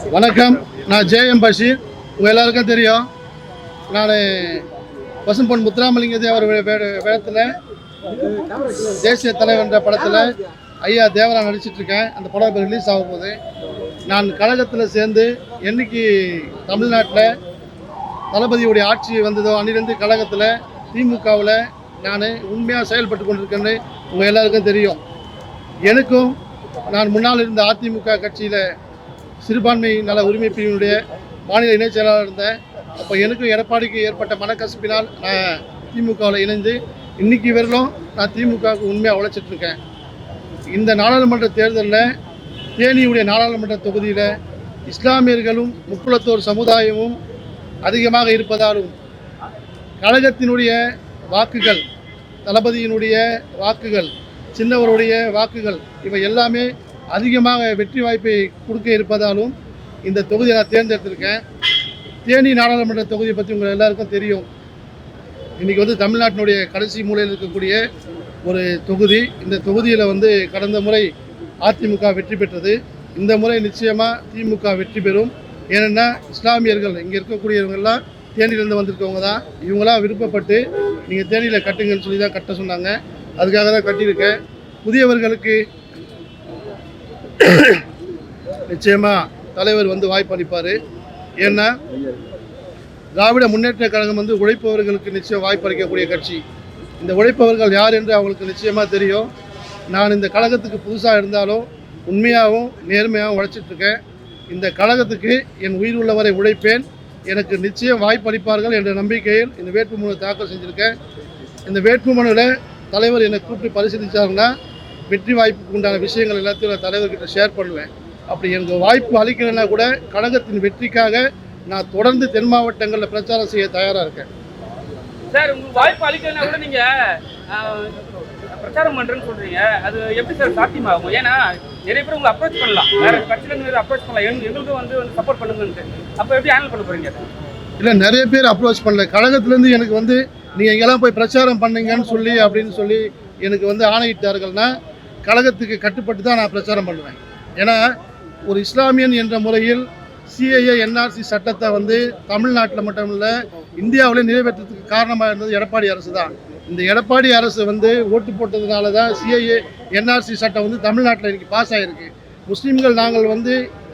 வணக்கம். நான் ஜேஎம் பஷீர். உங்கள் எல்லாருக்கும் தெரியும், நான் பசும்பொன் முத்துராமலிங்க தேவர் வேடத்தில் தேசிய தலைவர்ன்ற படத்தில் ஐயா தேவரா நடிச்சிட்ருக்கேன். அந்த படம் இப்போ ரிலீஸ் ஆக போகுது. நான் கழகத்தில் சேர்ந்து என்னைக்கு தமிழ்நாட்டில் தளபதியுடைய ஆட்சி வந்ததோ அன்னிலிருந்து கழகத்தில் திமுகவில் நான் உண்மையாக செயல்பட்டு கொண்டிருக்கேன்னு உங்கள் எல்லாருக்கும் தெரியும். எனக்கும் நான் முன்னால் இருந்த அதிமுக கட்சியில் சிறுபான்மை நல உரிமை பிரிவினுடைய மாநில இணைச் செயலாளர் இருந்தேன். அப்போ எனக்கும் எடப்பாடிக்கு ஏற்பட்ட மனக்கசப்பினால் நான் திமுகவில் இணைந்து இன்றைக்கி வரலும் நான் திமுகவுக்கு உண்மையாக உழைச்சிட்ருக்கேன். இந்த நாடாளுமன்ற தேர்தலில் தேனியுடைய நாடாளுமன்ற தொகுதியில் இஸ்லாமியர்களும் முக்குளத்தோர் சமுதாயமும் அதிகமாக இருப்பதாலும் கழகத்தினுடைய வாக்குகள், தளபதியினுடைய வாக்குகள், சின்னவருடைய வாக்குகள் இவை எல்லாமே அதிகமாக வெற்றி வாய்ப்பை கொடுக்க இருப்பதாலும் இந்த தொகுதியை நான் தேர்ந்தெடுத்திருக்கேன். தேனி நாடாளுமன்ற தொகுதியை பற்றி உங்கள் எல்லாருக்கும் தெரியும். இன்றைக்கி தமிழ்நாட்டினுடைய கடைசி மூலையில் இருக்கக்கூடிய ஒரு தொகுதி. இந்த தொகுதியில் கடந்த முறை அதிமுக வெற்றி பெற்றது. இந்த முறை நிச்சயமாக திமுக வெற்றி பெறும். ஏன்னா இஸ்லாமியர்கள் இங்கே இருக்கக்கூடியவங்கெல்லாம் தேனியிலேருந்து வந்திருக்கவங்க தான். இவங்களாம் விருப்பப்பட்டு நீங்கள் தேனியில் கட்டுங்கன்னு சொல்லி தான் கட்ட சொன்னாங்க. அதுக்காக தான் கட்டியிருக்கேன். புதியவர்களுக்கு நிச்சயமாக தலைவர் வாய்ப்பு அளிப்பார். ஏன்னா திராவிட முன்னேற்ற கழகம் உழைப்பவர்களுக்கு நிச்சயம் வாய்ப்பு அளிக்கக்கூடிய கட்சி. இந்த உழைப்பவர்கள் யார் என்று அவங்களுக்கு நிச்சயமாக தெரியும். நான் இந்த கழகத்துக்கு புதுசாக இருந்தாலும் உண்மையாகவும் நேர்மையாகவும் உழைச்சிட்ருக்கேன். இந்த கழகத்துக்கு என் உயிர் உள்ளவரை உழைப்பேன். எனக்கு நிச்சயம் வாய்ப்பு அளிப்பார்கள் என்ற நம்பிக்கையில் இந்த வேட்புமனு தாக்கல் செஞ்சுருக்கேன். இந்த வேட்புமனுவில் தலைவர் என்னை கூப்பிட்டு பரிசீலித்தாருன்னா வெற்றி வாய்ப்புக்கு உண்டான விஷயங்கள் எல்லாத்தையும் நான் தலைவர்கிட்ட ஷேர் பண்ணுவேன். அப்படி எனக்கு வாய்ப்பு அளிக்கலைன்னா கூட கழகத்தின் வெற்றிக்காக நான் தொடர்ந்து தென் மாவட்டங்களில் பிரச்சாரம் செய்ய தயாராக இருக்கேன். சார், உங்களுக்கு வாய்ப்பு அளிக்கலைன்னா கூட நீங்கள் பிரச்சாரம் பண்ணுறேன்னு சொல்கிறீங்க. அது எப்படி சார் சாத்தியமாகும்? ஏன்னா நிறைய பேர் உங்களை அப்ரோச் பண்ணலாம், வேறு கட்சியிலேருந்து அப்ரோச் பண்ணலாம், எங்களுக்கும் சப்போர்ட் பண்ணுங்கன்ட்டு. அப்போ எப்படி ஹேண்டில் பண்ண போகிறீங்க? இல்லை, நிறைய பேர் அப்ரோச் பண்ணல. கழகத்துலேருந்து எனக்கு நீங்கள் எங்கெல்லாம் போய் பிரச்சாரம் பண்ணுங்கன்னு சொல்லி அப்படின்னு சொல்லி எனக்கு ஆணையிட்டார்கள்னா கழகத்துக்கு கட்டுப்பட்டு தான் நான் பிரச்சாரம் பண்ணுவேன். ஏன்னா ஒரு இஸ்லாமியன் என்ற முறையில் சிஏஏ என்ஆர்சி சட்டத்தை தமிழ்நாட்டில் மட்டும் இல்லை இந்தியாவிலே நிறைவேற்றத்துக்கு காரணமாக இருந்தது எடப்பாடி அரசு தான். இந்த எடப்பாடி அரசு ஓட்டு போட்டதுனால தான் சிஏஏ என்ஆர்சி சட்டம் தமிழ்நாட்டில் இன்றைக்கி பாஸ் ஆகிருக்கு. முஸ்லீம்கள் நாங்கள்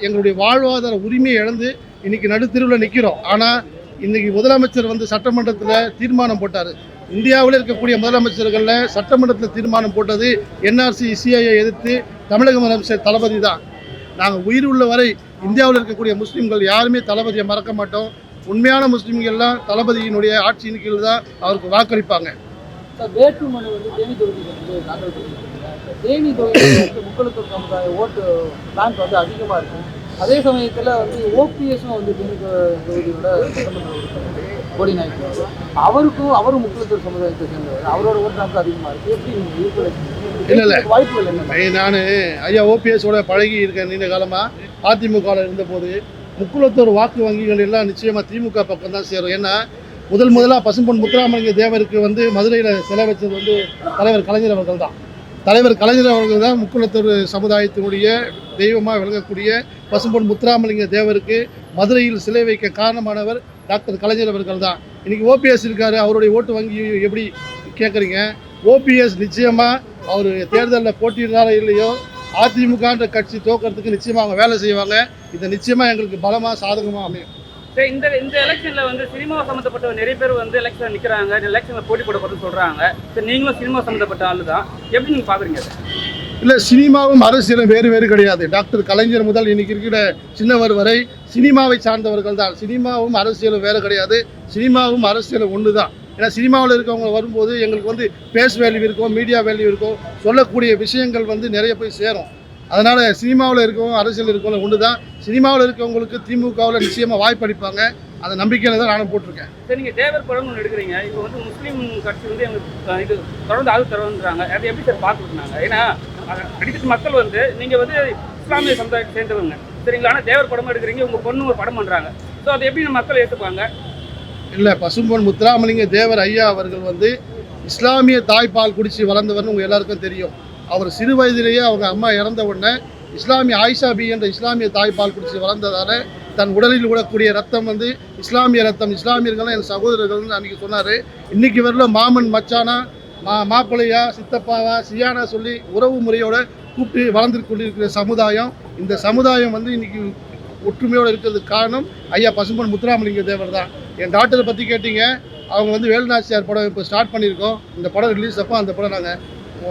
எங்களுடைய வாழ்வாதார உரிமையை இழந்து இன்றைக்கி நடுத்தெருவில் நிற்கிறோம். ஆனால் இன்றைக்கி முதலமைச்சர் சட்டமன்றத்தில் தீர்மானம் போட்டார். இந்தியாவில் இருக்கக்கூடிய முதலமைச்சர்களில் சட்டமன்றத்தில் தீர்மானம் போட்டது என்ஆர்சி சிஐயை எதிர்த்து தமிழக முதலமைச்சர் தளபதி தான். நாங்கள் உயிர் உள்ள வரை இந்தியாவில் இருக்கக்கூடிய முஸ்லீம்கள் யாருமே தளபதியை மறக்க மாட்டோம். உண்மையான முஸ்லீம்கள்லாம் தளபதியினுடைய ஆட்சியின் கீழ் தான் அவருக்கு வாக்களிப்பாங்க. வேட்புமனு தேனி தொகுதிக்கு தாக்கல் பண்ணியிருக்காங்க. தேனி தொகுதியில் முக்குளத்தூர் சமுதாய ஓட்டு பேங்க் அதிகமாக இருக்கும். அதே சமயத்தில் ஓபிஎஸும் தேனி தொகுதியோட சட்டமன்ற உறுப்பினர் கோடி நாயக் அவரும் முக்குளத்தூர் சமுதாயத்தை சேர்ந்தவர். அவரோட ஓட்டு பேங்க் அதிகமாக இருக்குது. எப்படி நீங்கள் இல்லை வாய்ப்புகள் என்ன? நான் ஐயா ஓபிஎஸோட பழகி இருக்கேன் நீண்ட காலமாக. அதிமுகவில் இருந்தபோது முக்குளத்தூர் வாக்கு வங்கிகள் எல்லாம் நிச்சயமாக திமுக பக்கம் தான் சேரும். ஏன்னா முதலாக பசும்பொன் முத்துராமலிங்க தேவருக்கு மதுரையில் சிலை வச்சது தலைவர் கலைஞர் அவர்கள் தான். தலைவர் கலைஞர் அவர்கள் தான் முக்குளத்தூர் சமுதாயத்தினுடைய தெய்வமாக விளங்கக்கூடிய பசும்பொன் முத்துராமலிங்க தேவருக்கு மதுரையில் சிலை வைக்க காரணமானவர் டாக்டர் கலைஞர் அவர்கள் தான். இன்றைக்கி ஓபிஎஸ் இருக்கார், அவருடைய ஓட்டு வங்கி எப்படி கேட்குறீங்க? ஓபிஎஸ் நிச்சயமாக அவர் தேர்தலில் போட்டியிடுறாரோ இல்லையோ அதிமுகன்ற கட்சி தோக்கிறதுக்கு நிச்சயமாக அவங்க வேலை செய்வாங்க. இதை நிச்சயமாக எங்களுக்கு பலமாக சாதகமாக அமையும். சரி, இந்த எலெக்ஷனில் சினிமா சம்மந்தப்பட்ட நிறைய பேர் எலெக்ஷன் நிற்கிறாங்க, எலெக்ஷனில் போட்டி போடப்படுன்னு சொல்கிறாங்க. சரி, நீங்களும் சினிமா சம்மந்தப்பட்ட ஆள் தான், எப்படி நீங்கள் பார்க்குறீங்க? இல்லை, சினிமாவும் அரசியலும் வேறு கிடையாது. டாக்டர் கலைஞர் முதல் இன்றைக்கி இருக்கிற சின்னவர் வரை சினிமாவை சார்ந்தவர்கள் தான். சினிமாவும் அரசியலும் வேறு கிடையாது. சினிமாவும் அரசியலும் ஒன்று தான். ஏன்னா சினிமாவில் இருக்கவங்க வரும்போது எங்களுக்கு பேஸ் வேல்யூ இருக்கும், மீடியா வேல்யூ இருக்கும், சொல்லக்கூடிய விஷயங்கள் நிறைய போய் சேரும். அதனால் சினிமாவில் இருக்கவங்க அரசியல் இருக்கவங்க ஒன்று தான். சினிமாவில் இருக்கவங்களுக்கு திமுகவில் நிச்சயமாக வாய்ப்பு அளிப்பாங்க. அந்த நம்பிக்கையில் தான் நானும் போட்டிருக்கேன். சரி, நீங்கள் தேவர் படம் ஒன்று எடுக்கிறீங்க. இப்போ முஸ்லீம் கட்சி எங்களுக்கு இது தொடர்ந்து ஆள் தருவாங்க. அதை எப்படி சார் பார்த்துருந்தாங்க? ஏன்னா அடிக்கடி மக்கள் நீங்கள் இஸ்லாமிய சமுதாயத்தை சேர்ந்தவங்க சரிங்களா, ஆனால் தேவர் படமும் எடுக்கிறீங்க, உங்கள் பொண்ணு ஒரு படம் பண்ணுறாங்க. ஸோ அதை எப்படி மக்கள் ஏற்றுப்பாங்க? இல்லை, பசும்பொன் முத்துராமலிங்க தேவர் ஐயா அவர்கள் இஸ்லாமிய தாய்ப்பால் குடித்து வளர்ந்தவர்னு உங்கள் எல்லாருக்கும் தெரியும். அவர் சிறு வயதிலேயே அவங்க அம்மா இறந்த உடனே இஸ்லாமிய ஆயிஷா பி என்ற இஸ்லாமிய தாய்ப்பால் குடிச்சு வளர்ந்ததால் தன் உடலில் விடக்கூடிய ரத்தம் வந்து இஸ்லாமிய ரத்தம், இஸ்லாமியர்கள் என் சகோதரர்கள்னு அன்றைக்கி சொன்னார். இன்றைக்கி வரல மாமன் மச்சானா மாப்பிள்ளையா சித்தப்பாவா சியானா சொல்லி உறவு முறையோட கூப்பிட்டு வளர்ந்து கொண்டிருக்கிற சமுதாயம். இந்த சமுதாயம் வந்து இன்றைக்கி ஒற்றுமையோடு இருக்கிறதுக்கு காரணம் ஐயா பசும்பொன் முத்துராமலிங்க தேவர் தான். என் டாக்டரை பற்றி கேட்டீங்க, அவங்க வந்து வேலுநாச்சியார் படம் இப்போ ஸ்டார்ட் பண்ணியிருக்கோம். இந்த படம் ரிலீஸ் அப்போ அந்த படம் நாங்கள்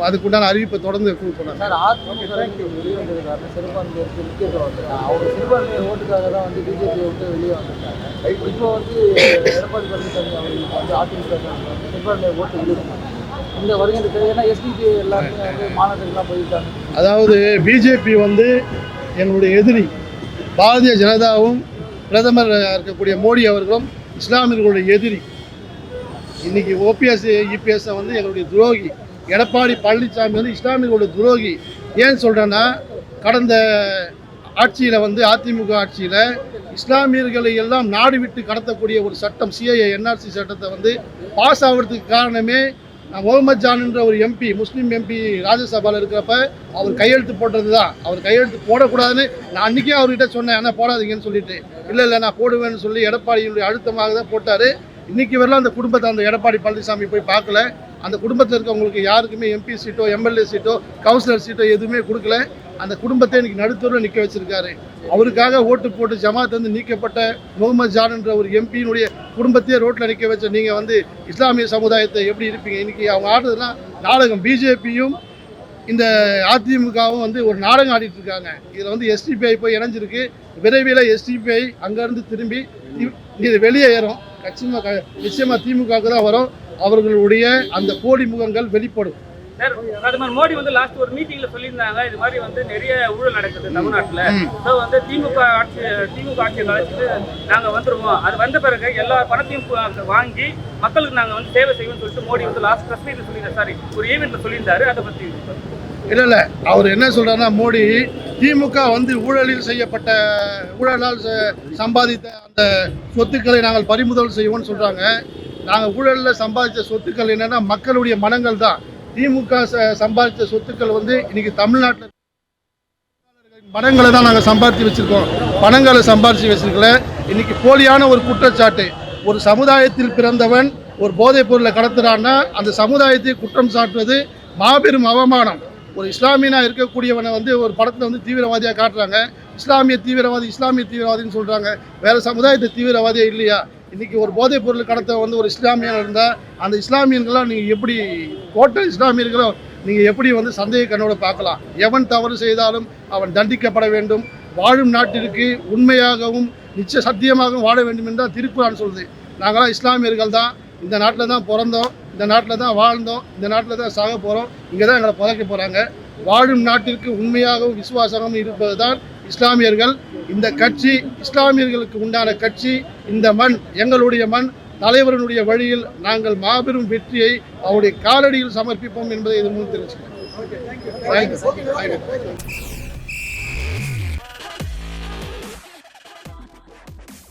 அதுக்குண்டான அறிவிப்பை தொடர்ந்து கொடுப்போம். சார், அதிமுக வெளிவந்ததுக்காக சிறுபான்மையினருக்கு முக்கியத்துவம் வந்துருக்காங்க. அவங்க சிறுபான்மையினர் ஓட்டுக்காக தான் வந்து பிஜேபி விட்டு வெளியே வந்திருக்காங்க. இப்போ வந்து எடப்பாடி பழனிசாமி அவர்களுக்கு வந்து அதிமுக சிறுபான்மையினர் ஓட்டு விழுந்தாங்க. இந்த வருகின்ற ஏன்னா எஸ்டிபி எல்லாருமே வந்து மாநிலத்துக்குலாம் போயிருக்காங்க. அதாவது பிஜேபி வந்து எங்களுடைய எதிரி, பாரதிய ஜனதாவும் பிரதமர் இருக்கக்கூடிய மோடி அவர்களும் இஸ்லாமியர்களுடைய எதிரி. இன்றைக்கி ஓபிஎஸ் இபிஎஸ்ஸை வந்து எங்களுடைய துரோகி. எடப்பாடி பழனிசாமி வந்து இஸ்லாமியர்களுடைய துரோகி. ஏன் சொல்கிறேன்னா, கடந்த ஆட்சியில் வந்து அதிமுக ஆட்சியில் இஸ்லாமியர்களை எல்லாம் நாடு விட்டு கடத்தக்கூடிய ஒரு சட்டம் சிஏஏ என்ஆர்சி சட்டத்தை வந்து பாஸ் ஆகிறதுக்கு காரணமே முகமது ஜான்ன்ற ஒரு எம்பி, முஸ்லீம் எம்பி ராஜ்யசபாவில் இருக்கிறப்ப அவர் கையெழுத்து போட்டது தான். அவர் கையெழுத்து போடக்கூடாதுன்னு நான் அன்றைக்கே அவர்கிட்ட சொன்னேன், ஆனால் போடாதீங்கன்னு சொல்லிட்டு. இல்லை நான் போடுவேன்னு சொல்லி எடப்பாடியுடைய அழுத்தமாக தான் போட்டார். இன்றைக்கி வரலாம் அந்த குடும்பத்தை அந்த எடப்பாடி பழனிசாமி போய் பார்க்கல. அந்த குடும்பத்தில் இருக்கவங்களுக்கு யாருக்குமே எம்பி சீட்டோ எம்எல்ஏ சீட்டோ கவுன்சிலர் சீட்டோ எதுவுமே கொடுக்கல. அந்த குடும்பத்தை இன்றைக்கி நடுத்தூரில் நிற்க வச்சிருக்காரு. அவருக்காக ஓட்டு போட்டு ஜமாத் வந்து நீக்கப்பட்ட முகமது ஜான் என்ற ஒரு எம்பியினுடைய குடும்பத்தையே ரோட்டில் நிற்க வச்ச நீங்கள் வந்து இஸ்லாமிய சமுதாயத்தை எப்படி இருப்பீங்க? இன்றைக்கி அவங்க ஆடுறதுனா நாடகம். பிஜேபியும் இந்த அதிமுகவும் வந்து ஒரு நாடகம் ஆடிட்டு இருக்காங்க. இதில் வந்து எஸ்டிபிஐ போய் இணைஞ்சிருக்கு. விரைவில் எஸ்டிபிஐ அங்கேருந்து திரும்பி இது வெளியே ஏறும். நிச்சயமாக திமுகவுக்கு தான் வரும். அவர்களுடைய அந்த போலி முகங்கள் வெளிப்படும். சார், பிரதமர் மோடி வந்து லாஸ்ட் ஒரு மீட்டிங்ல சொல்லியிருந்தாங்க, இது மாதிரி வந்து நிறைய ஊழல் நடக்குது தமிழ்நாட்டில். ஸோ வந்து திமுக ஆட்சியை கலைச்சிட்டு நாங்கள் வந்துருவோம், அது வந்த பிறகு எல்லா பணத்தையும் வாங்கி மக்களுக்கு நாங்கள் வந்து சேவை செய்வோம்னு சொல்லிட்டு மோடி வந்து லாஸ்ட் ப்ரெஸ் மீட்டில் சொல்லியிருந்தார். சாரி, ஒரு ஈவெண்ட்ல சொல்லியிருந்தாரு. அதை பற்றி இல்லை அவர் என்ன சொல்கிறாருன்னா, மோடி திமுக வந்து ஊழலால் சம்பாதித்த அந்த சொத்துக்களை நாங்கள் பறிமுதல் செய்வோம்னு சொல்கிறாங்க. நாங்கள் ஊழலில் சம்பாதித்த சொத்துக்கள் என்னென்னா மக்களுடைய மனங்கள் தான். திமுக சம்பாதித்த சொத்துக்கள் வந்து இன்றைக்கி தமிழ்நாட்டில் மனங்களை தான் நாங்கள் சம்பாதிச்சு வச்சுருக்கோம். பணங்களை சம்பாதிச்சு வச்சுருக்கல. இன்றைக்கி போலியான ஒரு குற்றச்சாட்டு. ஒரு சமுதாயத்தில் பிறந்தவன் ஒரு போதைப் பொருளை கடத்துறான்னா அந்த சமுதாயத்தை குற்றம் சாட்டுவது மாபெரும் அவமானம். ஒரு இஸ்லாமியனாக இருக்கக்கூடியவனை வந்து ஒரு படத்தில் வந்து தீவிரவாதியாக காட்டுறாங்க. இஸ்லாமிய தீவிரவாதின்னு சொல்கிறாங்க. வேறு சமுதாயத்தை தீவிரவாதியாக இல்லையா? இன்றைக்கி ஒரு போதைப் பொருள் கடத்த வந்து ஒரு இஸ்லாமியன் இருந்தால் அந்த இஸ்லாமியர்களாம் நீங்கள் எப்படி டோட்டல் இஸ்லாமியர்களும் நீங்கள் எப்படி வந்து சந்தேக கண்ணோட பார்க்கலாம்? எவன் தவறு செய்தாலும் அவன் தண்டிக்கப்பட வேண்டும். வாழும் நாட்டிற்கு உண்மையாகவும் சத்தியமாகவும் வாழ வேண்டும் என்றால் திருக்குறான் சொல்லுது. நாங்களாம் இஸ்லாமியர்கள் தான். இந்த நாட்டில் தான் பிறந்தோம், இந்த நாட்டில் தான் வாழ்ந்தோம், இந்த நாட்டில் தான் சாக போகிறோம், இங்கே தான் எங்களை புதைக்க போகிறாங்க. வாழும் நாட்டிற்கு உண்மையாகவும் விசுவாசமாகவும் இருப்பது தான் இஸ்லாமியர்கள். இந்த கட்சி இஸ்லாமியர்களுக்கு உண்டான கட்சி. இந்த மண் எங்களுடைய மண். தலைவரனுடைய வழியில் நாங்கள் மாபெரும் வெற்றியை அவருடைய காலடியில் சமர்ப்பிப்போம் என்பதை இது மூலம் தெரிவிச்சுக்கிறேன்.